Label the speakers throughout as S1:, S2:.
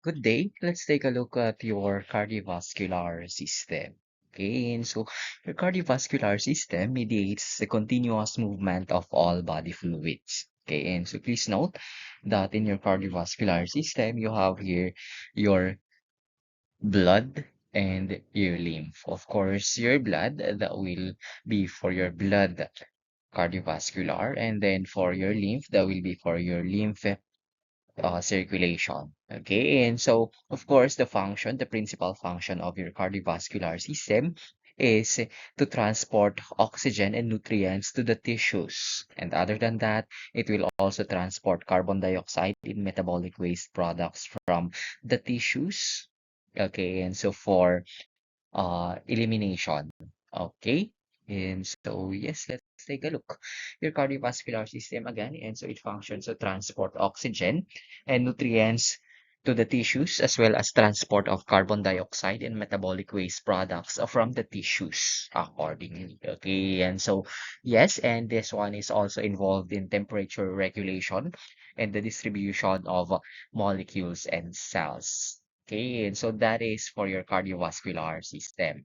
S1: Good day. Let's take a look at your cardiovascular system. Okay, and so your cardiovascular system mediates the continuous movement of all body fluids. Okay, and so please note that in your cardiovascular system, you have here your blood and your lymph. Of course, your blood that will be for your blood cardiovascular, and then for your lymph that will be for your lymph circulation. Okay, and so of course, the principal function of your cardiovascular system is to transport oxygen and nutrients to the tissues. And other than that, it will also transport carbon dioxide in metabolic waste products from the tissues. Okay, and so for elimination. Okay. And so, yes, let's take a look. Your cardiovascular system again, and so it functions to transport oxygen and nutrients to the tissues, as well as transport of carbon dioxide and metabolic waste products from the tissues accordingly. Okay. And so, yes, and this one is also involved in temperature regulation and the distribution of molecules and cells. Okay, and so that is for your cardiovascular system.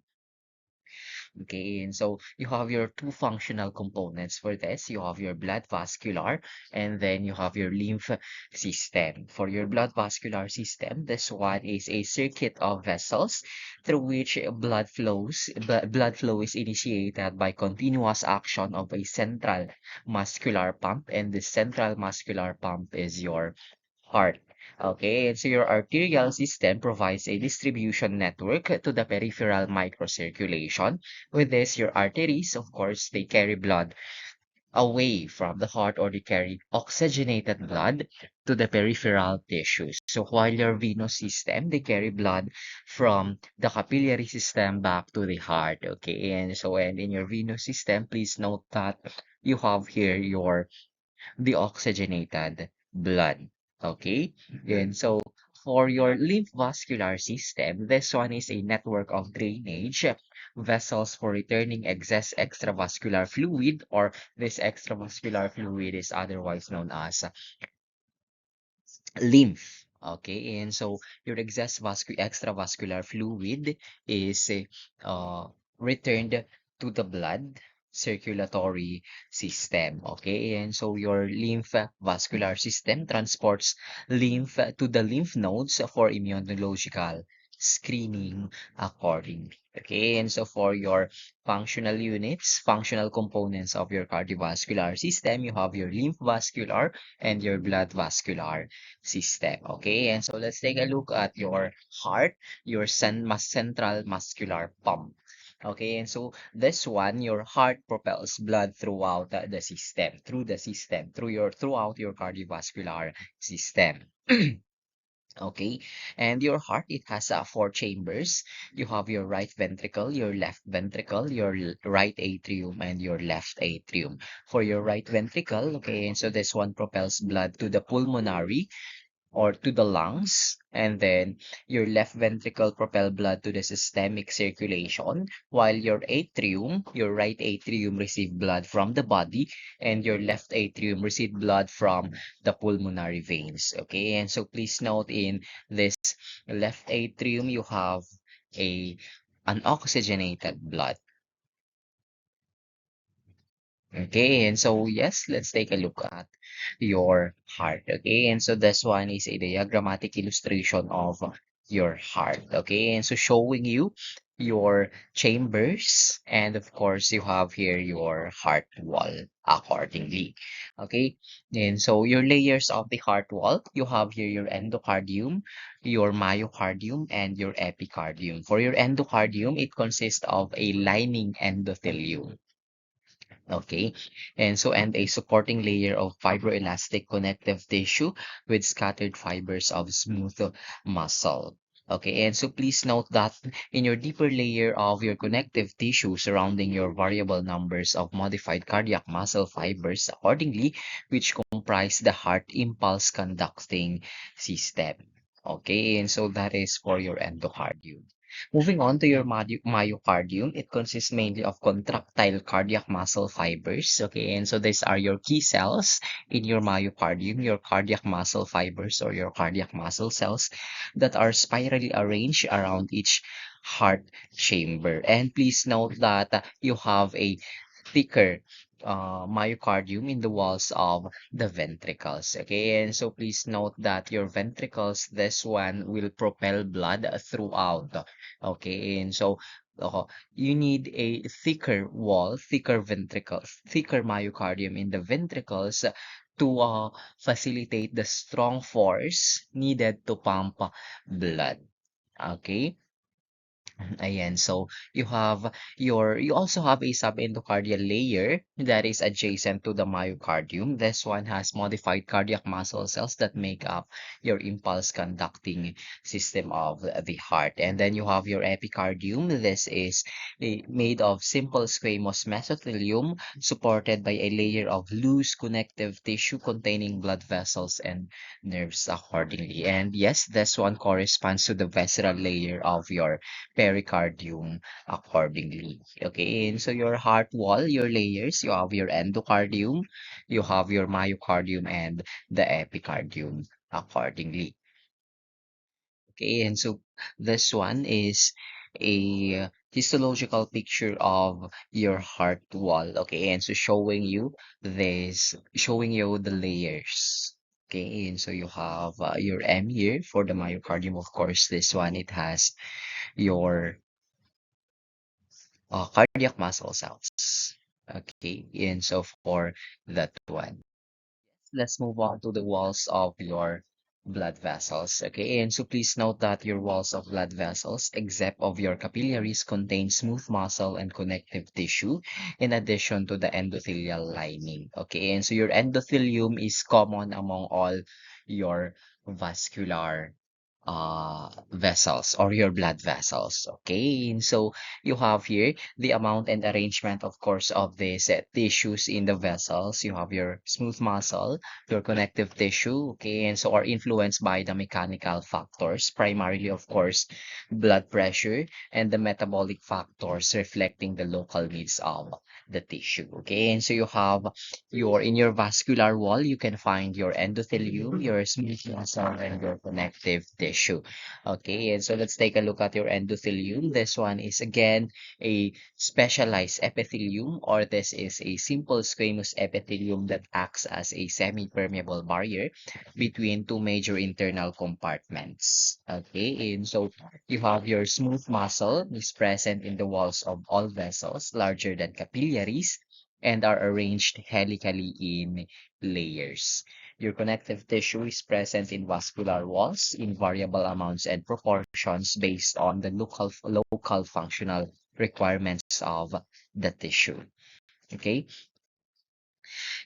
S1: Okay, and so you have your two functional components for this. You have your blood vascular, and then you have your lymph system. For your blood vascular system, this one is a circuit of vessels through which blood flows. Blood flow is initiated by continuous action of a central muscular pump, and the central muscular pump is your heart. Okay, and so your arterial system provides a distribution network to the peripheral microcirculation. With this, your arteries, of course, they carry blood away from the heart, or they carry oxygenated blood to the peripheral tissues. So while your venous system, they carry blood from the capillary system back to the heart. Okay, and so and in your venous system, please note that you have here your deoxygenated blood. Okay, and so for your lymph vascular system, this one is a network of drainage vessels for returning excess extravascular fluid, or this extravascular fluid is otherwise known as lymph. Okay, and so your extravascular fluid is returned to the blood circulatory system. Okay, and so your lymph vascular system transports lymph to the lymph nodes for immunological screening accordingly. Okay, and so for your functional components of your cardiovascular system, you have your lymph vascular and your blood vascular system. Okay, and so let's take a look at your heart, your central muscular pump. Okay, and so this one, your heart propels blood throughout the system, throughout your cardiovascular system. Okay, and your heart, it has four chambers. You have your right ventricle, your left ventricle, your right atrium, and your left atrium. For your right ventricle, okay, and so this one propels blood to the pulmonary or to the lungs, and then your left ventricle propel blood to the systemic circulation, while your right atrium receive blood from the body, and your left atrium receive blood from the pulmonary veins. Okay, and so please note in this left atrium you have a unoxygenated blood. Okay, and so yes, let's take a look at your heart. Okay, and so this one is a diagrammatic illustration of your heart. Okay, and so showing you your chambers, and of course you have here your heart wall accordingly. Okay, and so your layers of the heart wall, you have here your endocardium, your myocardium, and your epicardium. For your endocardium, it consists of a lining endothelium. Okay, and a supporting layer of fibroelastic connective tissue with scattered fibers of smooth muscle. Okay, and so please note that in your deeper layer of your connective tissue surrounding your variable numbers of modified cardiac muscle fibers accordingly, which comprise the heart impulse conducting system. Okay, and so that is for your endocardium. Moving on to your myocardium, it consists mainly of contractile cardiac muscle fibers. Okay, and so these are your key cells in your myocardium, your cardiac muscle fibers or your cardiac muscle cells that are spirally arranged around each heart chamber. And please note that you have a thicker myocardium in the walls of the ventricles. Okay, and so please note that your ventricles, this one will propel blood throughout. Okay, and so uh, you need a thicker wall, thicker ventricles, thicker myocardium in the ventricles to facilitate the strong force needed to pump blood. Okay. Ayan, so you also have a subendocardial layer that is adjacent to the myocardium. This one has modified cardiac muscle cells that make up your impulse conducting system of the heart. And then you have your epicardium. This is made of simple squamous mesothelium supported by a layer of loose connective tissue containing blood vessels and nerves accordingly. And yes, this one corresponds to the visceral layer of your pericardium accordingly. Okay, and so your heart wall, your layers, you have your endocardium, you have your myocardium, and the epicardium accordingly. Okay, and so this one is a histological picture of your heart wall. Okay, and so showing you the layers. Okay, and so you have your M here for the myocardium. Of course, this one it has your cardiac muscle cells. Okay, and so for that one, let's move on to the walls of your blood vessels. Okay, and so please note that your walls of blood vessels, except of your capillaries, contain smooth muscle and connective tissue, in addition to the endothelial lining. Okay, and so your endothelium is common among all your vascular vessels or your blood vessels. Okay, and so you have here the amount and arrangement, of course, of these tissues in the vessels. You have your smooth muscle, your connective tissue, okay, and so are influenced by the mechanical factors, primarily, of course, blood pressure and the metabolic factors reflecting the local needs of the tissue. Okay, and so you have in your vascular wall, you can find your endothelium, your smooth muscle, and your connective tissue. Okay, and so let's take a look at your endothelium. This one is again a specialized epithelium, or this is a simple squamous epithelium that acts as a semi-permeable barrier between two major internal compartments. Okay, and so you have your smooth muscle is present in the walls of all vessels larger than capillaries and are arranged helically in layers. Your connective tissue is present in vascular walls in variable amounts and proportions based on the local functional requirements of the tissue. Okay,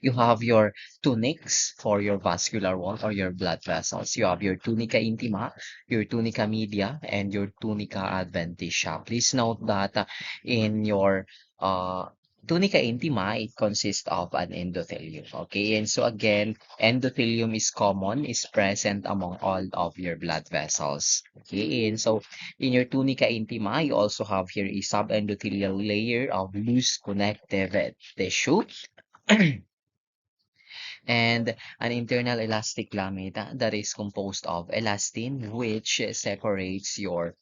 S1: you have your tunics for your vascular wall or your blood vessels. You have your tunica intima, your tunica media, and your tunica adventitia. Please note that in your uh, tunica intima, it consists of an endothelium. Okay, and so again, endothelium is common, is present among all of your blood vessels. Okay, and so in your tunica intima, you also have here a subendothelial layer of loose connective tissue and an internal elastic lamina that is composed of elastin, which separates your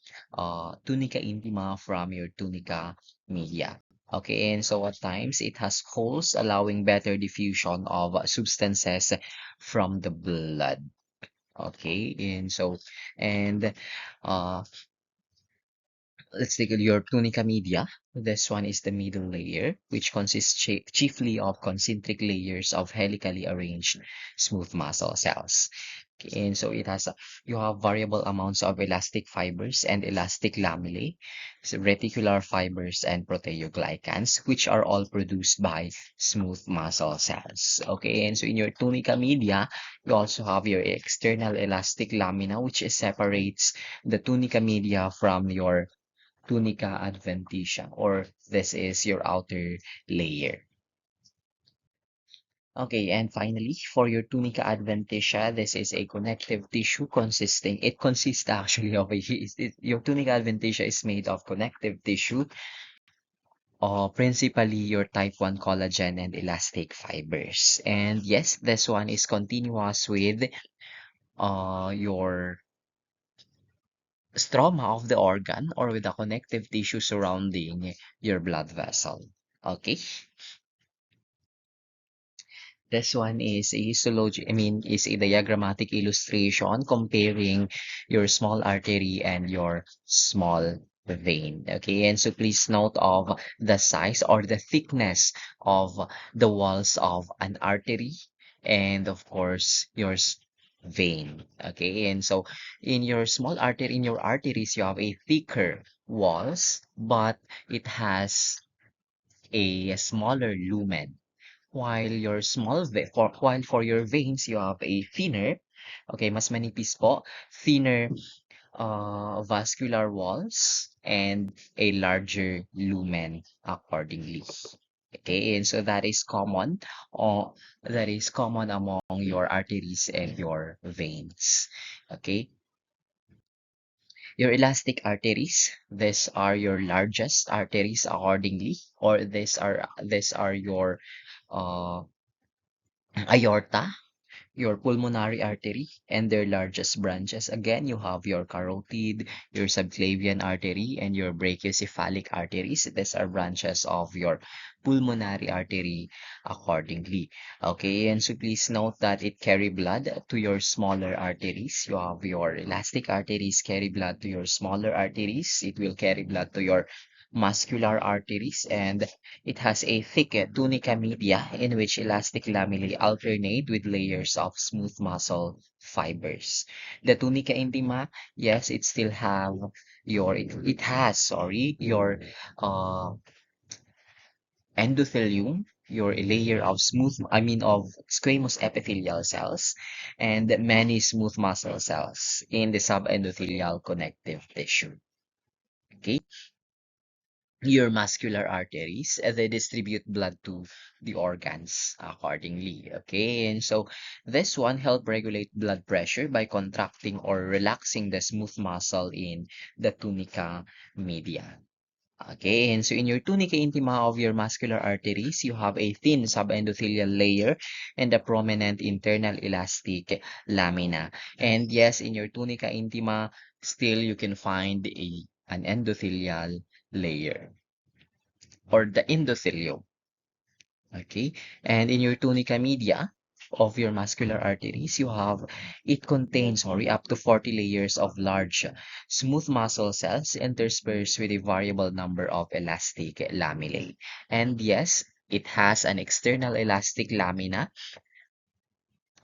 S1: tunica intima from your tunica media. Okay, and so at times it has holes allowing better diffusion of substances from the blood. Okay, and so and uh, let's take your tunica media. This one is the middle layer, which consists chiefly of concentric layers of helically arranged smooth muscle cells. Okay, and so you have variable amounts of elastic fibers and elastic lamellae, so reticular fibers and proteoglycans, which are all produced by smooth muscle cells. Okay, and so in your tunica media, you also have your external elastic lamina, which separates the tunica media from your tunica adventitia, or this is your outer layer. Okay, and finally, for your tunica adventitia, this is a connective tissue consisting, it consists actually of your tunica adventitia is made of connective tissue, principally your type 1 collagen and elastic fibers. And yes, this one is continuous with your stroma of the organ or with the connective tissue surrounding your blood vessel. Okay, this one is a is a diagrammatic illustration comparing your small artery and your small vein. Okay, and so please note of the size or the thickness of the walls of an artery and of course your vein. Okay, and so in your arteries, you have a thicker walls, but it has a smaller lumen while your while for your veins you have a thinner, okay, mas manipis po, thinner vascular walls and a larger lumen accordingly. Okay, and so that is common among your arteries and your veins. Okay, your elastic arteries, these are your largest arteries accordingly, or these are your uh, aorta, your pulmonary artery, and their largest branches. Again, you have your carotid, your subclavian artery, and your brachiocephalic arteries. These are branches of your pulmonary artery accordingly. Okay, and so please note that it carry blood to your smaller arteries. You have your elastic arteries carry blood to your smaller arteries. It will carry blood to your muscular arteries, and it has a thick tunica media in which elastic lamellae alternate with layers of smooth muscle fibers. The tunica intima, yes, it still have it has, sorry, your uh, endothelium, your layer of of squamous epithelial cells, and many smooth muscle cells in the subendothelial connective tissue. Okay, your muscular arteries, they distribute blood to the organs accordingly. Okay, and so this one help regulate blood pressure by contracting or relaxing the smooth muscle in the tunica media. Okay, and so in your tunica intima of your muscular arteries, you have a thin subendothelial layer and a prominent internal elastic lamina. And yes, in your tunica intima, still you can find an endothelial layer or the endothelium. Okay, and in your tunica media of your muscular arteries, it contains, sorry, up to 40 layers of large, smooth muscle cells interspersed with a variable number of elastic lamellae. And yes, it has an external elastic lamina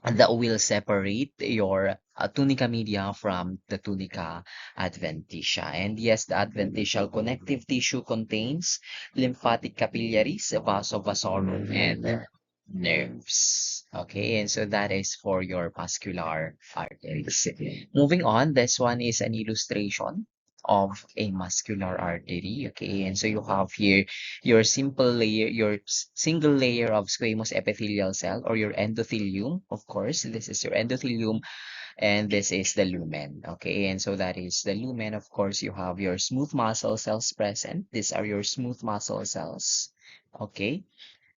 S1: that will separate your tunica media from the tunica adventitia. And yes, the adventitial connective tissue contains lymphatic capillaries, vasa vasorum, and nerves. Okay, and so that is for your muscular arteries. Moving on, this one is an illustration of a muscular artery. Okay, and so you have here your single layer of squamous epithelial cell or your endothelium. Of course, this is your endothelium and this is the lumen. Okay, and so that is the lumen. Of course, you have your smooth muscle cells present. These are your smooth muscle cells. Okay,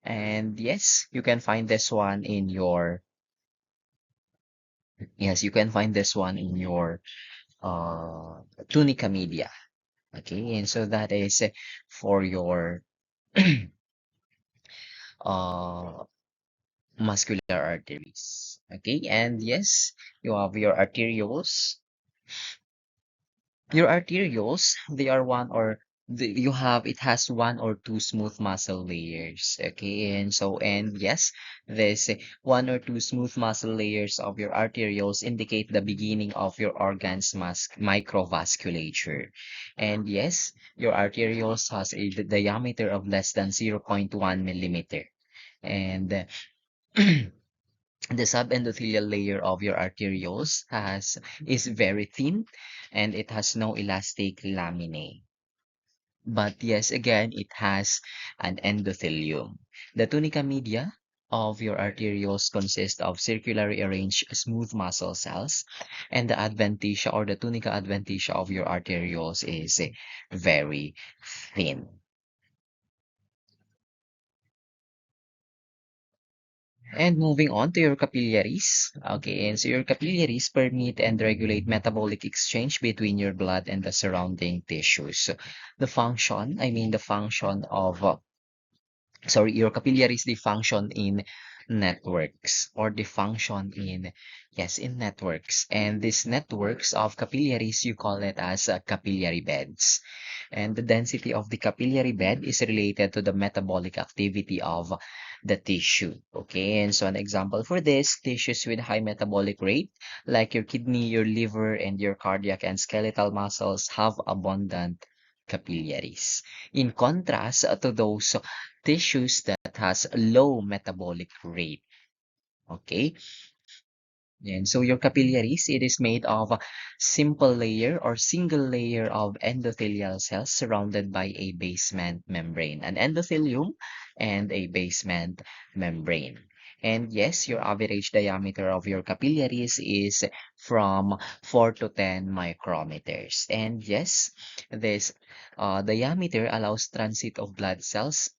S1: and yes, you can find this one in your yes, you can find this one in your tunica media. Okay, and so that is for your uh muscular arteries. Okay, and yes, you have your arterioles. Your arterioles, they are it has one or two smooth muscle layers. Okay, and so, and yes, this one or two smooth muscle layers of your arterioles indicate the beginning of your organ's microvasculature. And yes, your arterioles has a diameter of less than 0.1 millimeter. And the subendothelial layer of your arterioles is very thin and it has no elastic laminae. But yes, again, it has an endothelium. The tunica media of your arterioles consist of circularly arranged smooth muscle cells, and the adventitia or the tunica adventitia of your arterioles is very thin. And moving on to your capillaries. Okay, and so your capillaries permit and regulate metabolic exchange between your blood and the surrounding tissues. So the function of your capillaries, they function in networks, or they function in, yes, in networks. And these networks of capillaries, you call it as capillary beds. And the density of the capillary bed is related to the metabolic activity of the tissue. Okay, and so an example for this, tissues with high metabolic rate, like your kidney, your liver, and your cardiac and skeletal muscles, have abundant capillaries. In contrast to those tissues that has low metabolic rate. Okay, and so your capillaries, it is made of a simple layer or single layer of endothelial cells surrounded by a basement membrane, an endothelium and a basement membrane. And yes, your average diameter of your capillaries is from 4 to 10 micrometers. And yes, this diameter allows transit of blood cells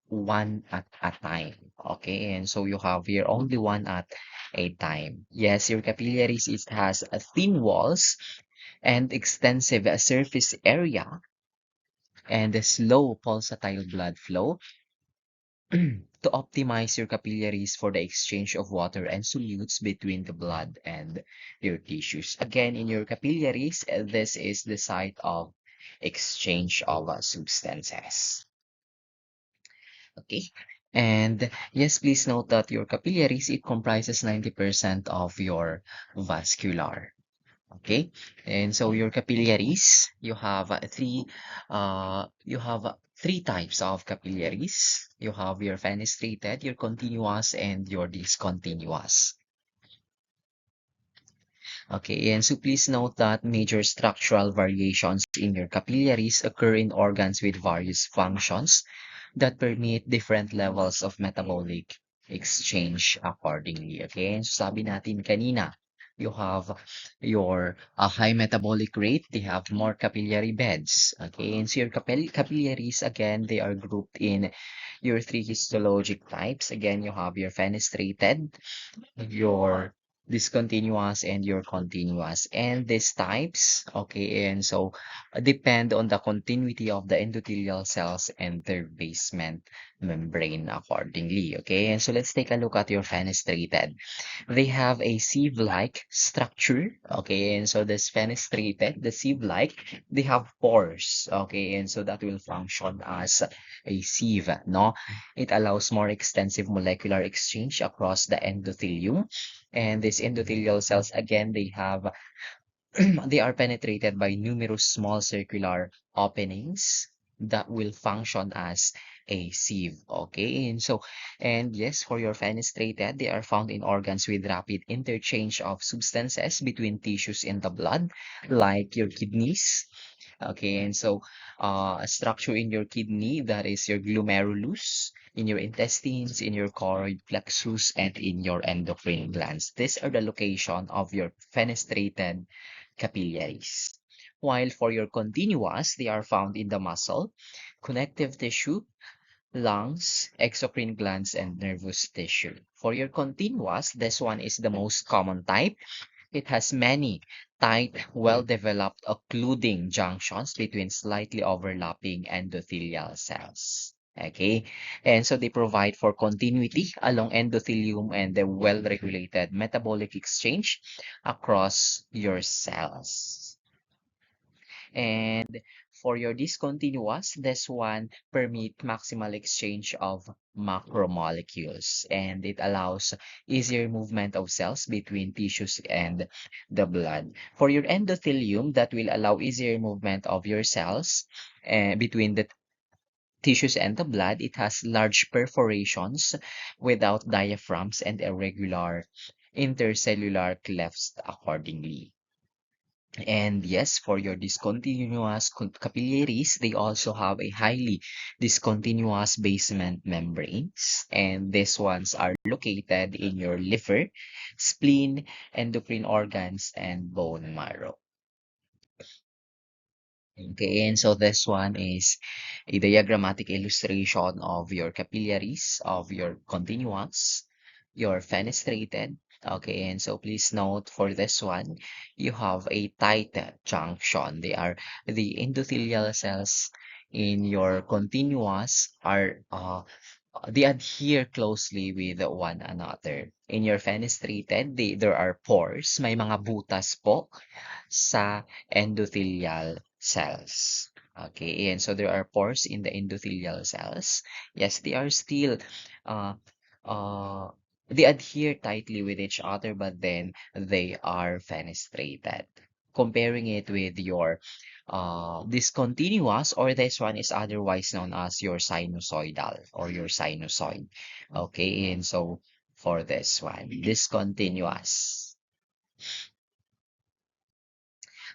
S1: one at a time. Okay, and so you have here only one at a time. Yes, your capillaries, it has thin walls and extensive surface area and a slow pulsatile blood flow to optimize your capillaries for the exchange of water and solutes between the blood and your tissues. Again, in your capillaries, this is the site of exchange of substances. Okay. And yes, please note that your capillaries, it comprises 90% of your vascular. Okay. And so your capillaries, you have three types of capillaries. You have your fenestrated, your continuous, and your discontinuous. Okay, and so please note that major structural variations in your capillaries occur in organs with various functions that permit different levels of metabolic exchange accordingly. Okay, and so sabi natin kanina, you have your high metabolic rate, they have more capillary beds. Okay, and so your capillaries, again, they are grouped in your three histologic types. Again, you have your fenestrated, your discontinuous, and your continuous, and these types, okay, and so depend on the continuity of the endothelial cells and their basement membrane accordingly. Okay, and so let's take a look at your fenestrated. They have a sieve-like structure. Okay, and so this fenestrated, the sieve-like, they have pores. Okay, and so that will function as a sieve, no? It allows more extensive molecular exchange across the endothelium. And these endothelial cells, again, they have they are penetrated by numerous small circular openings that will function as a sieve. Okay, and so, and yes, for your fenestrated, they are found in organs with rapid interchange of substances between tissues in the blood, like your kidneys. Okay, and so a structure in your kidney, that is your glomerulus, in your intestines, in your choroid plexus, and in your endocrine glands. These are the location of your fenestrated capillaries. While for your continuous, they are found in the muscle, connective tissue, lungs, exocrine glands, and nervous tissue. For your continuous, this one is the most common type. It has many tight, well-developed occluding junctions between slightly overlapping endothelial cells. Okay, and so they provide for continuity along endothelium and the well-regulated metabolic exchange across your cells. And for your discontinuous, this one permit maximal exchange of macromolecules, and it allows easier movement of cells between tissues and the blood. For your endothelium, that will allow easier movement of your cells between the tissues and the blood. It has large perforations without diaphragms and irregular intercellular clefts accordingly. And yes, for your discontinuous capillaries, they also have a highly discontinuous basement membranes. And these ones are located in your liver, spleen, endocrine organs, and bone marrow. Okay, and so this one is a diagrammatic illustration of your capillaries, of your continuous, your fenestrated. Okay, and so please note for this one, you have a tight junction. They are the endothelial cells in your continuous are they adhere closely with one another. In your fenestrated, there are pores, may mga butas po sa endothelial cells. Okay, and so there are pores in the endothelial cells. Yes, they are still uh, uh, they adhere tightly with each other, but then they are fenestrated. Comparing it with your discontinuous, or this one is otherwise known as your sinusoidal or your sinusoid. Okay, and so for this one, discontinuous.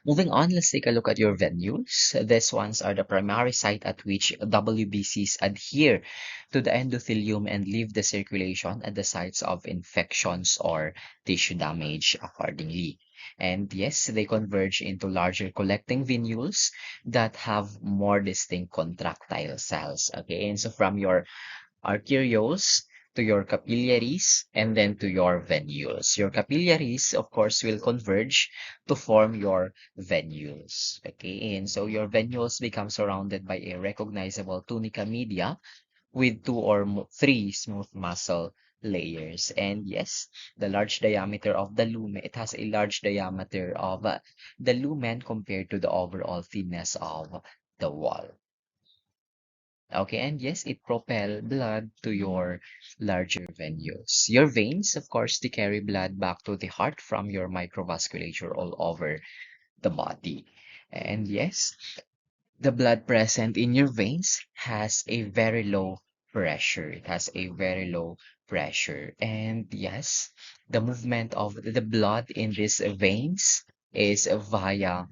S1: Moving on, let's take a look at your venules. These ones are the primary site at which WBCs adhere to the endothelium and leave the circulation at the sites of infections or tissue damage accordingly. And yes, they converge into larger collecting venules that have more distinct contractile cells. Okay, and so from your arterioles to your capillaries and then to your venules. Your capillaries, of course, will converge to form your venules. Okay, and so your venules become surrounded by a recognizable tunica media with two or three smooth muscle layers. And yes, the large diameter of the lumen, it has a large diameter of the lumen compared to the overall thinness of the wall. Okay, and yes, it propel blood to your larger venules. Your veins, of course, they carry blood back to the heart from your microvasculature all over the body. And yes, the blood present in your veins has a very low pressure. It has a very low pressure. And yes, the movement of the blood in these veins is via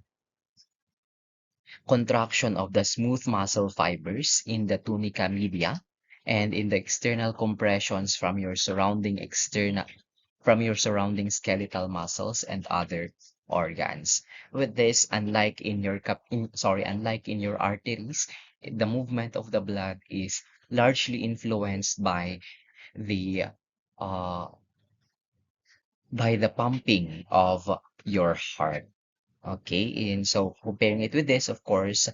S1: contraction of the smooth muscle fibers in the tunica media and in the external compressions from your surrounding skeletal muscles and other organs. With this, unlike in your arteries, the movement of the blood is largely influenced the uh, by the pumping of your heart. Okay, and so comparing it with this, of course,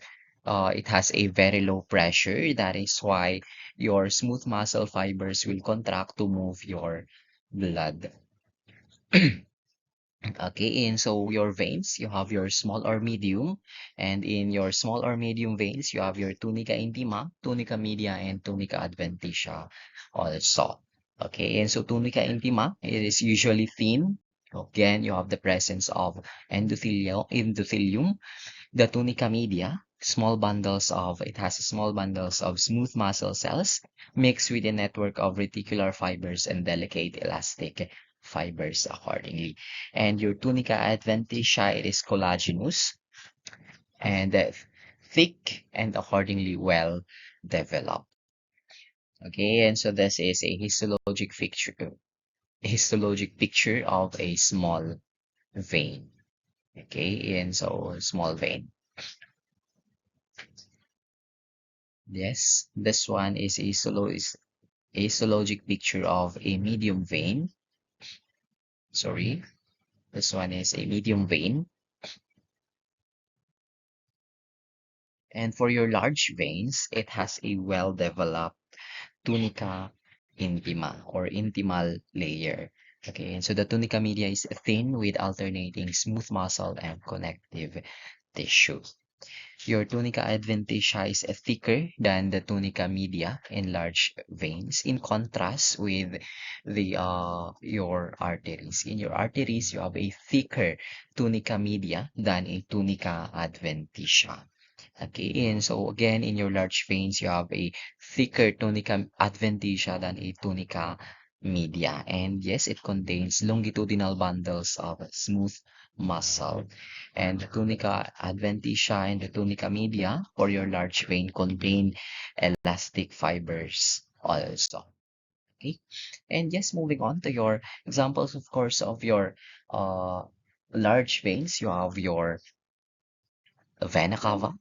S1: it has a very low pressure. That is why your smooth muscle fibers will contract to move your blood. Okay, and so your veins, you have your small or medium, and in your small or medium veins, you have your tunica intima, tunica media, and tunica adventitia also. Okay, and so tunica intima, it is usually thin. Again, you have the presence of endothelium. The tunica media, it has small bundles of smooth muscle cells mixed with a network of reticular fibers and delicate elastic fibers accordingly. And your tunica adventitia, it is collagenous and thick and accordingly well developed. Okay, and so this is a histologic picture of a small vein. Okay, and so small vein. Yes, this one is a zoologic picture of a medium vein. Sorry, this one is a medium vein. And for your large veins, it has a well-developed tunica intima or intimal layer. Okay, and so the tunica media is thin with alternating smooth muscle and connective tissue. Your tunica adventitia is thicker than the tunica media in large veins, in contrast with your arteries. In your arteries, you have a thicker tunica media than a tunica adventitia. Okay, and so again, in your large veins, you have a thicker tunica adventitia than a tunica media. And yes, it contains longitudinal bundles of smooth muscle. And the tunica adventitia and the tunica media for your large vein contain elastic fibers also. Okay. And yes, moving on to your examples, of course, of your uh, large veins, you have your vena cava.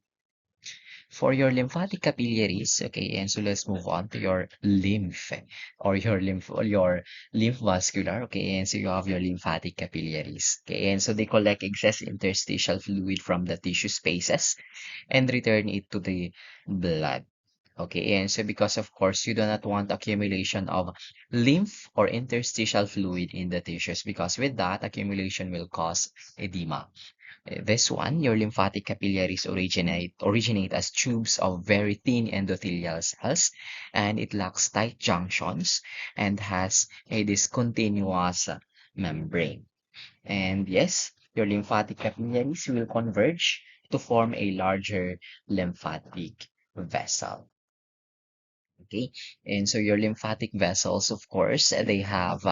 S1: For your lymphatic capillaries, okay, and so let's move on to your lymph or your lymph vascular, okay, and so you have your lymphatic capillaries, okay, and so they collect excess interstitial fluid from the tissue spaces and return it to the blood. Okay, and so because of course you do not want accumulation of lymph or interstitial fluid in the tissues because with that accumulation will cause edema. This one, your lymphatic capillaries originate as tubes of very thin endothelial cells, and it lacks tight junctions and has a discontinuous membrane. And yes, your lymphatic capillaries will converge to form a larger lymphatic vessel. Okay, and so your lymphatic vessels, of course, they have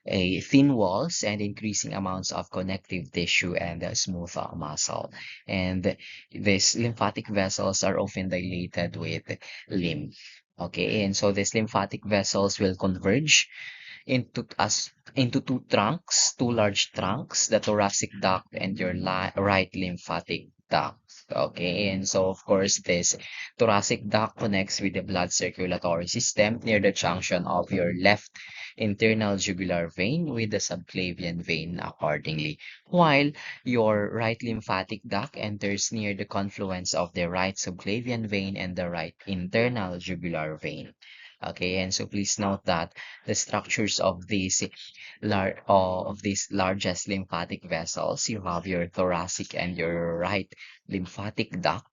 S1: a thin walls and increasing amounts of connective tissue and smooth muscle. And these lymphatic vessels are often dilated with lymph. Okay, and so these lymphatic vessels will converge into two large trunks, the thoracic duct and your right lymphatic duct. Okay, and so of course this thoracic duct connects with the blood circulatory system near the junction of your left internal jugular vein with the subclavian vein accordingly, while your right lymphatic duct enters near the confluence of the right subclavian vein and the right internal jugular vein. Okay, and so please note that the structures of these largest lymphatic vessels, you have your thoracic and your right lymphatic duct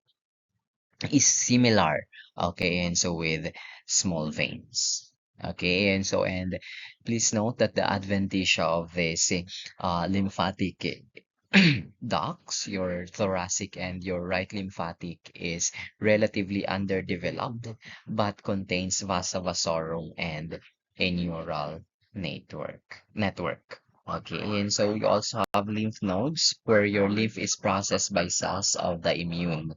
S1: is similar. Okay, and so with small veins. Okay, and so and please note that the adventitia of this lymphatic ducts, your thoracic and your right lymphatic is relatively underdeveloped, but contains vasa vasorum and a neural network. Okay, and so you also have lymph nodes where your lymph is processed by cells of the immune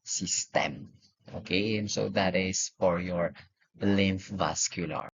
S1: system. Okay, and so that is for your lymph vascular.